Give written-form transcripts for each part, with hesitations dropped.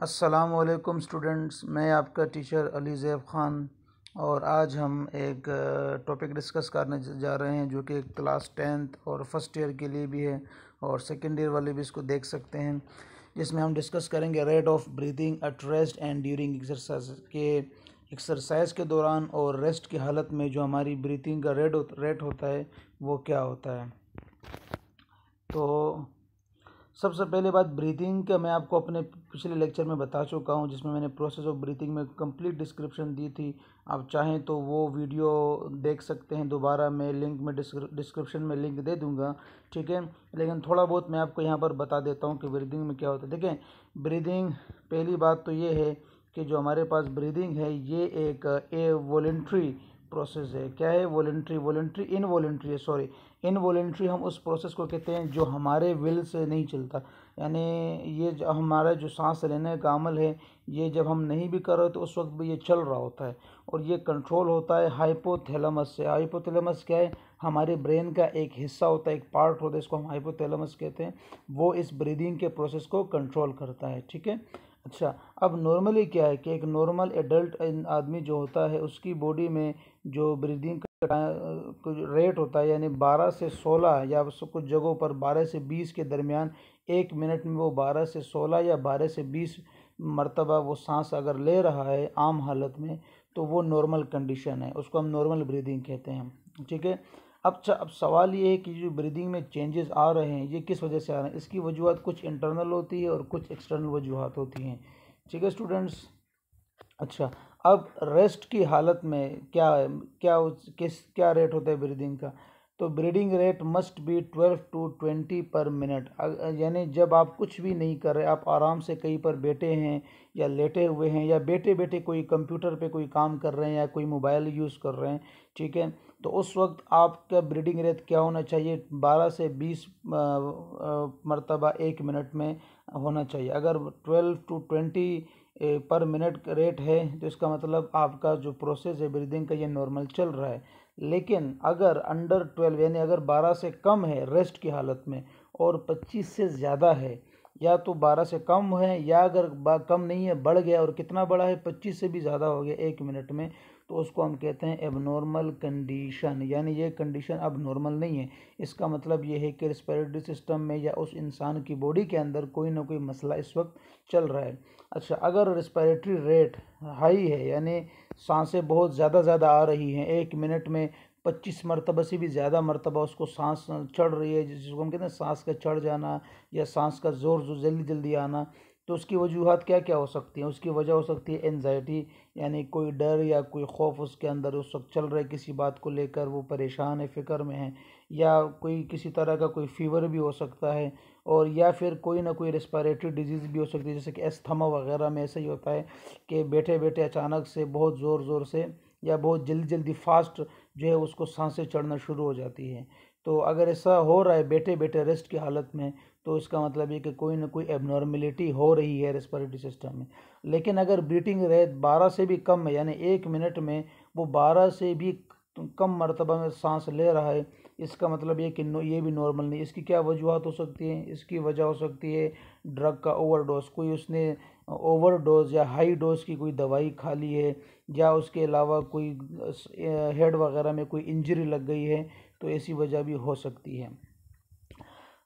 अस्सलामुअलैकुम स्टूडेंट्स, मैं आपका टीचर अली ज़ैब ख़ान। और आज हम एक टॉपिक डिस्कस करने जा रहे हैं जो कि क्लास 10th और फर्स्ट ईयर के लिए भी है और सेकेंड ईयर वाले भी इसको देख सकते हैं, जिसमें हम डिस्कस करेंगे rate of breathing at rest and during exercise के एक्सरसाइज के दौरान और रेस्ट की हालत में जो हमारी ब्रीथिंग का रेट होता है वो क्या होता है। तो सबसे पहले बात ब्रीथिंग का मैं आपको अपने पिछले लेक्चर में बता चुका हूं, जिसमें मैंने प्रोसेस ऑफ ब्रीथिंग में कंप्लीट डिस्क्रिप्शन दी थी। आप चाहें तो वो वीडियो देख सकते हैं दोबारा, मैं लिंक में डिस्क्रिप्शन में लिंक दे दूंगा, ठीक है। लेकिन थोड़ा बहुत मैं आपको यहाँ पर बता देता हूँ कि ब्रीदिंग में क्या होता है। देखें, ब्रीदिंग पहली बात तो ये है कि जो हमारे पास ब्रीदिंग है ये एक वॉलेंट्री प्रोसेस है। क्या है? वॉलेंट्री इनवॉलेंट्री है, सॉरी इनवॉलेंट्री हम उस प्रोसेस को कहते हैं जो हमारे विल से नहीं चलता। यानी ये हमारा जो सांस लेने का अमल है, ये जब हम नहीं भी कर रहे तो उस वक्त भी ये चल रहा होता है और ये कंट्रोल होता है हाइपोथैलेमस से। हाइपोथैलेमस क्या है? हमारे ब्रेन का एक हिस्सा होता है, एक पार्ट होता है, इसको हम हाइपोथैलेमस कहते हैं। वो इस ब्रीदिंग के प्रोसेस को कंट्रोल करता है, ठीक है। अच्छा, अब नॉर्मली क्या है कि एक नॉर्मल एडल्ट आदमी जो होता है उसकी बॉडी में जो ब्रीदिंग का रेट होता है, यानी 12 से 16 या कुछ जगहों पर 12 से 20 के दरमियान एक मिनट में वो 12 से 16 या 12 से 20 मरतबा वो सांस अगर ले रहा है आम हालत में, तो वो नॉर्मल कंडीशन है, उसको हम नॉर्मल ब्रीदिंग कहते हैं, ठीक है। अब सवाल ये है कि जो ब्रीदिंग में चेंजेस आ रहे हैं ये किस वजह से आ रहे हैं। इसकी वजूहत कुछ इंटरनल होती है और कुछ एक्सटर्नल वजूहत होती हैं, ठीक है स्टूडेंट्स। अच्छा, अब रेस्ट की हालत में क्या रेट होता है ब्रीदिंग का। तो breathing rate must be 12 to 20 पर मिनट। यानी जब आप कुछ भी नहीं कर रहे, आप आराम से कहीं पर बैठे हैं या लेटे हुए हैं या बैठे बैठे कोई कंप्यूटर पे कोई काम कर रहे हैं या कोई मोबाइल यूज़ कर रहे हैं, ठीक है, तो उस वक्त आपका ब्रीदिंग रेट क्या होना चाहिए? 12 से 20 मरतबा एक मिनट में होना चाहिए। अगर 12 to 20 पर मिनट रेट है तो इसका मतलब आपका जो प्रोसेस है ब्रीदिंग का ये नॉर्मल चल रहा है। लेकिन अगर अंडर 12 यानी अगर 12 से कम है रेस्ट की हालत में और 25 से ज़्यादा है, या तो 12 से कम है या अगर कम नहीं है बढ़ गया और कितना बड़ा है 25 से भी ज़्यादा हो गया एक मिनट में, तो उसको हम कहते हैं एबनॉर्मल कंडीशन। यानी ये कंडीशन अब नॉर्मल नहीं है। इसका मतलब ये है कि रिस्पिरेटरी सिस्टम में या उस इंसान की बॉडी के अंदर कोई ना कोई मसला इस वक्त चल रहा है। अच्छा, अगर रिस्पिरेटरी रेट हाई है यानी सांसें बहुत ज़्यादा आ रही हैं, एक मिनट में 25 मरतबा से भी ज़्यादा मरतबा उसको सांस चढ़ रही है, जिसको हम कहते हैं सांस का चढ़ जाना या सांस का ज़ोर जल्दी जल्दी आना, तो उसकी वजूहत क्या क्या हो सकती हैं? उसकी वजह हो सकती है एनजाइटी, यानी कोई डर या कोई खौफ उसके अंदर उस वक्त चल रहा है, किसी बात को लेकर वो परेशान है, फ़िक्र में है, या कोई किसी तरह का कोई फीवर भी हो सकता है, और या फिर कोई ना कोई रेस्पिरेटरी डिजीज़ भी हो सकती है, जैसे कि अस्थमा वगैरह में ऐसा ही होता है कि बैठे बैठे अचानक से बहुत ज़ोर से या बहुत जल्दी जल्दी फास्ट जो है उसको सांसें चढ़ना शुरू हो जाती है। तो अगर ऐसा हो रहा है बैठे बैठे रेस्ट की हालत में, तो इसका मतलब ये कि कोई ना कोई एबनॉर्मेलिटी हो रही है रेस्पिरेटरी सिस्टम में। लेकिन अगर ब्रीथिंग रेट 12 से भी कम है, यानी एक मिनट में वो 12 से भी कम मरतबा में सांस ले रहा है, इसका मतलब ये कि ये भी नॉर्मल नहीं। इसकी क्या वजूहत हो सकती है? इसकी वजह हो सकती है ड्रग का ओवरडोज, कोई उसने ओवरडोज या हाई डोज की कोई दवाई खा ली है, या उसके अलावा कोई हेड वगैरह में कोई इंजरी लग गई है, तो ऐसी वजह भी हो सकती है।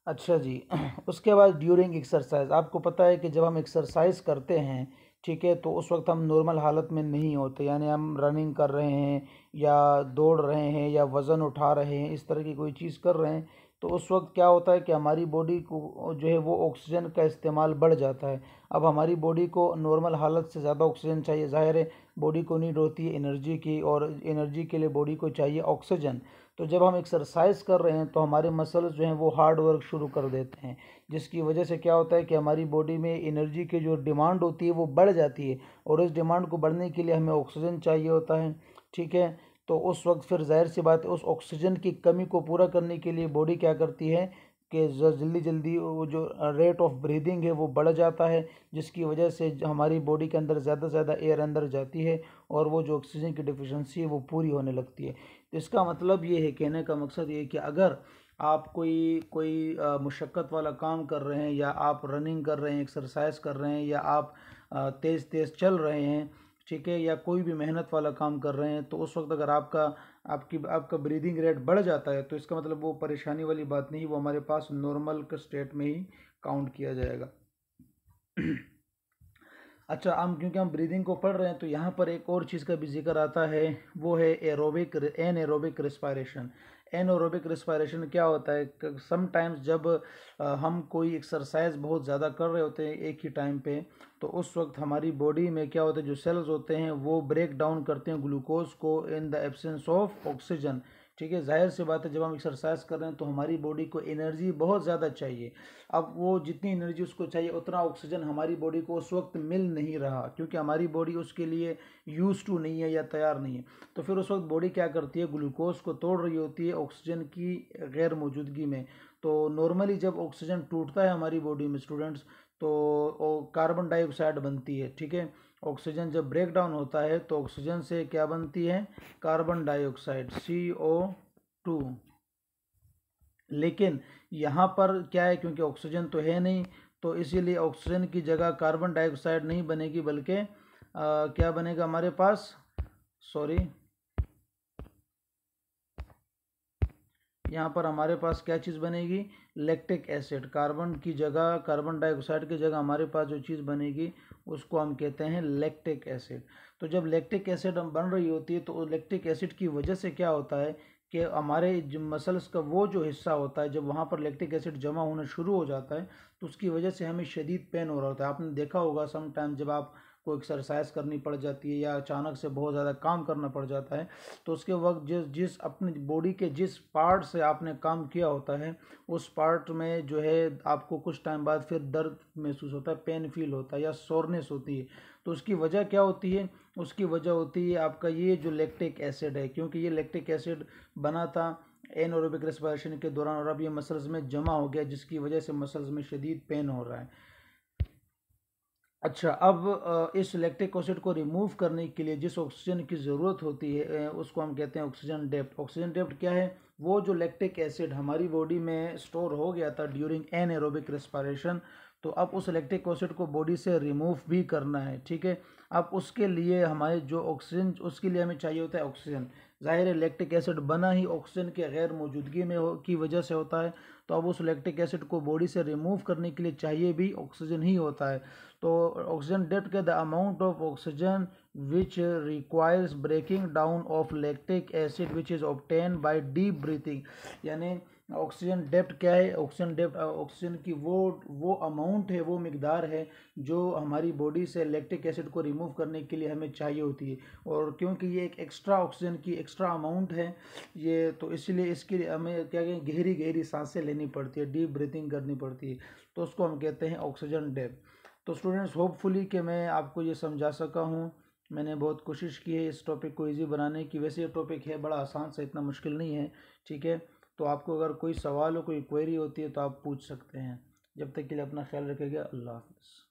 अच्छा जी, उसके बाद ड्यूरिंग एक्सरसाइज, आपको पता है कि जब हम एक्सरसाइज करते हैं, ठीक है, तो उस वक्त हम नॉर्मल हालत में नहीं होते। यानी हम रनिंग कर रहे हैं या दौड़ रहे हैं या वज़न उठा रहे हैं, इस तरह की कोई चीज़ कर रहे हैं, तो उस वक्त क्या होता है कि हमारी बॉडी को जो है वो ऑक्सीजन का इस्तेमाल बढ़ जाता है। अब हमारी बॉडी को नॉर्मल हालत से ज़्यादा ऑक्सीजन चाहिए, ज़ाहिर है बॉडी को नीड होती है एनर्जी की, और एनर्जी के लिए बॉडी को चाहिए ऑक्सीजन। तो जब हम एक्सरसाइज कर रहे हैं तो हमारे मसल्स जो हैं वो हार्ड वर्क शुरू कर देते हैं, जिसकी वजह से क्या होता है कि हमारी बॉडी में एनर्जी की जो डिमांड होती है वो बढ़ जाती है, और इस डिमांड को बढ़ने के लिए हमें ऑक्सीजन चाहिए होता है, ठीक है। तो उस वक्त फिर जाहिर सी बात है उस ऑक्सीजन की कमी को पूरा करने के लिए बॉडी क्या करती है कि जल्दी जल्दी वो जो रेट ऑफ ब्रीदिंग है वो बढ़ जाता है, जिसकी वजह से हमारी बॉडी के अंदर ज़्यादा से ज़्यादा एयर अंदर जाती है और वो जो ऑक्सीजन की डिफिशिएंसी है वो पूरी होने लगती है। तो इसका मतलब ये है, कहने का मकसद ये है कि अगर आप कोई कोई मुशक्क़त वाला काम कर रहे हैं, या आप रनिंग कर रहे हैं, एक्सरसाइज कर रहे हैं, या आप तेज़ तेज़ चल रहे हैं, ठीक है, या कोई भी मेहनत वाला काम कर रहे हैं, तो उस वक्त अगर आपका ब्रीदिंग रेट बढ़ जाता है तो इसका मतलब वो परेशानी वाली बात नहीं, वो हमारे पास नॉर्मल के स्टेट में ही काउंट किया जाएगा। अच्छा, हम क्योंकि हम ब्रीदिंग को पढ़ रहे हैं तो यहाँ पर एक और चीज़ का भी जिक्र आता है, वो है एनएरोबिक रिस्पायरेशन। एनएरोबिक रिस्पायरेशन क्या होता है? समटाइम्स जब हम कोई एक्सरसाइज बहुत ज़्यादा कर रहे होते हैं एक ही टाइम पे, तो उस वक्त हमारी बॉडी में क्या होता है, जो सेल्स होते हैं वो ब्रेक डाउन करते हैं ग्लूकोज को in the absence of oxygen. ठीक है, जाहिर सी बात है, जब हम एक्सरसाइज कर रहे हैं तो हमारी बॉडी को एनर्जी बहुत ज़्यादा चाहिए। अब वो जितनी एनर्जी उसको चाहिए उतना ऑक्सीजन हमारी बॉडी को उस वक्त मिल नहीं रहा, क्योंकि हमारी बॉडी उसके लिए यूज टू नहीं है या तैयार नहीं है। तो फिर उस वक्त बॉडी क्या करती है, ग्लूकोज को तोड़ रही होती है ऑक्सीजन की गैर मौजूदगी में। तो नॉर्मली जब ऑक्सीजन टूटता है हमारी बॉडी में स्टूडेंट्स, तो कार्बन डाइऑक्साइड बनती है। ठीक है, ऑक्सीजन जब ब्रेक डाउन होता है तो ऑक्सीजन से क्या बनती है, कार्बन डाइऑक्साइड CO2। लेकिन यहाँ पर क्या है, क्योंकि ऑक्सीजन तो है नहीं, तो इसीलिए ऑक्सीजन की जगह कार्बन डाइऑक्साइड नहीं बनेगी, बल्कि क्या बनेगा हमारे पास, सॉरी, यहाँ पर हमारे पास क्या चीज़ बनेगी, लैक्टिक एसिड। कार्बन की जगह, कार्बन डाइऑक्साइड की जगह हमारे पास जो चीज़ बनेगी उसको हम कहते हैं लैक्टिक एसिड। तो जब लैक्टिक एसिड बन रही होती है तो लैक्टिक एसिड की वजह से क्या होता है कि हमारे मसल्स का वो जो हिस्सा होता है, जब वहाँ पर लैक्टिक एसिड जमा होना शुरू हो जाता है तो उसकी वजह से हमें शदीद पेन हो रहा होता है। आपने देखा होगा सम टाइम जब आप को एक्सरसाइज करनी पड़ जाती है या अचानक से बहुत ज़्यादा काम करना पड़ जाता है, तो उसके वक्त जिस जिस अपनी बॉडी के जिस पार्ट से आपने काम किया होता है उस पार्ट में जो है आपको कुछ टाइम बाद फिर दर्द महसूस होता है, पेन फील होता है या सोरनेस होती है। तो उसकी वजह क्या होती है, उसकी वजह होती है आपका ये जो लैक्टिक एसिड है, क्योंकि ये लैक्टिक एसिड बना था एनएरोबिक रेस्पिरेशन के दौरान और अब ये मसल्स में जमा हो गया, जिसकी वजह से मसल्स में शदीद पेन हो रहा है। अच्छा, अब इस लैक्टिक एसिड को रिमूव करने के लिए जिस ऑक्सीजन की ज़रूरत होती है उसको हम कहते हैं ऑक्सीजन डेप्ट। ऑक्सीजन डेप्ट क्या है, वो जो लैक्टिक एसिड हमारी बॉडी में स्टोर हो गया था ड्यूरिंग एनएरोबिक रेस्पिरेशन, तो अब उस लैक्टिक एसिड को बॉडी से रिमूव भी करना है। ठीक है, अब उसके लिए हमारे जो ऑक्सीजन, उसके लिए हमें चाहिए होता है ऑक्सीजन। ज़ाहिर है लैक्टिक एसिड बना ही ऑक्सीजन के गैर मौजूदगी में की वजह से होता है, तो अब उस लैक्टिक एसिड को बॉडी से रिमूव करने के लिए चाहिए भी ऑक्सीजन ही होता है। तो ऑक्सीजन डेप्थ के the amount of oxygen which requires breaking down of lactic acid which is obtain by deep breathing. यानी ऑक्सीजन डेप्थ क्या है, ऑक्सीजन डेप्थ ऑक्सीजन की वो अमाउंट है, वो मिकदार है जो हमारी बॉडी से लैक्टिक एसिड को रिमूव करने के लिए हमें चाहिए होती है। और क्योंकि ये एक एक्स्ट्रा ऑक्सीजन की एक्स्ट्रा अमाउंट है ये, तो इसलिए इसके लिए हमें क्या कहें, गहरी गहरी सांसें लेनी पड़ती है, डीप ब्रीथिंग करनी पड़ती है, तो उसको हम कहते हैं ऑक्सीजन डेप्थ। तो स्टूडेंट्स, होपफुली कि मैं आपको ये समझा सका हूँ। मैंने बहुत कोशिश की है इस टॉपिक को इजी बनाने की। वैसे ये टॉपिक है बड़ा आसान सा, इतना मुश्किल नहीं है। ठीक है, तो आपको अगर कोई सवाल हो, कोई क्वेरी होती है तो आप पूछ सकते हैं। जब तक के लिए अपना ख्याल रखिएगा। अल्लाह हाफ़िज़।